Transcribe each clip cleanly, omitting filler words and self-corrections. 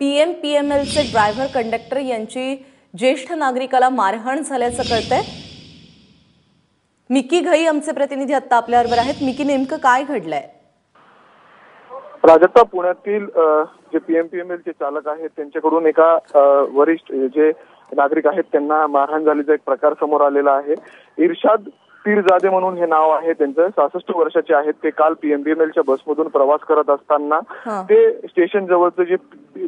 पीएमपीएमएलचे driver conductor यांची ज्येष्ठ नागरिकाला मारहाण झाल्याचं कळतंय। मिकी घई आमचे प्रतिनिधी आता आपल्याबरोबर आहेत। मिकी, नेमकं काय घडलंय? प्राजक्ता, पुण्यातील जे पीएमपीएमएलचे चालक आहेत त्यांच्याकडून एका वरिष्ठ जे नागरिक आहेत त्यांना मारहाण झाल्याचा एक प्रकार समोर आलेला आहे। इर्शाद पीरजादे म्हणून हे नाव आहे त्यांचं, 66 वर्षाचे आहेत ते। काल पीएमपीएमएलच्या बसमधून प्रवास करत असताना ते स्टेशन जवळचं जे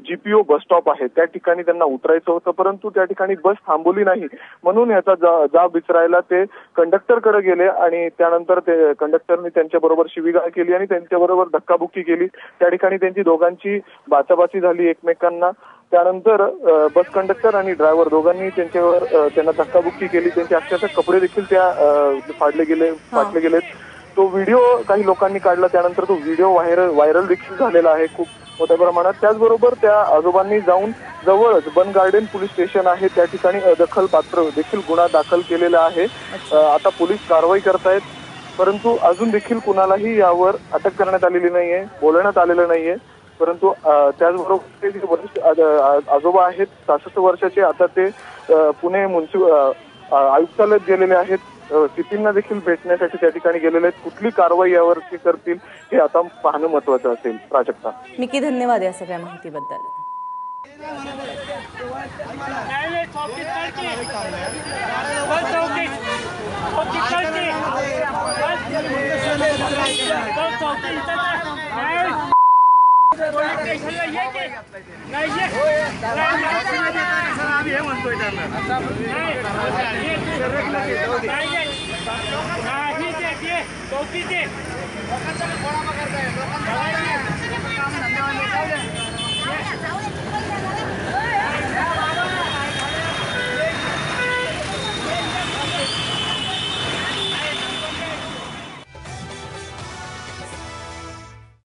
जीपीओ बस स्टॉप आहे त्या ठिकाणी त्यांना उतरायचं होतं, परंतु त्या ठिकाणी बस थांबवली नाही म्हणून याचा जाब विचारायला ते कंडक्टरकडे गेले आणि त्यानंतर ते कंडक्टरने त्यांच्याबरोबर शिवीगाळ केली आणि त्यांच्याबरोबर धक्काबुक्की केली। त्या ठिकाणी त्यांची दोघांची बाचाबाची झाली एकमेकांना। त्यानंतर बस कंडक्टर आणि ड्रायव्हर दोघांनी त्यांना धक्काबुक्की केली। त्यांचे अक्षरशः कपडे देखील फाटले गेले। तो व्हिडिओ काही लोकांनी काढला, त्यानंतर तो व्हिडिओ व्हायरल देखील झालेला आहे खूप मोठ्या प्रमाणात। त्याचबरोबर त्या आजोबांनी जाऊन जवळच बन गार्डन पोलीस स्टेशन आहे त्या ठिकाणी अदखलपात्र देखील गुन्हा दाखल केलेला आहे। आता पोलीस कारवाई करतायत, परंतु अजून देखील कुणालाही यावर अटक करण्यात आलेली नाहीये, बोलवण्यात आलेलं नाहीये। परंतु त्याचबरोबर ते जे वरिष्ठ आजोबा आहेत 66 वर्षाचे, आता ते पुणे आयुक्तालयात गेलेले आहेत, सीपींना देखील भेटण्यासाठी त्या ठिकाणी गेलेले आहेत। कुठली कारवाई यावरती करतील हे आता पाहणं महत्त्वाचं असेल। प्राजक्ता, मिकी, धन्यवाद या सगळ्या माहितीबद्दल। लोकांचा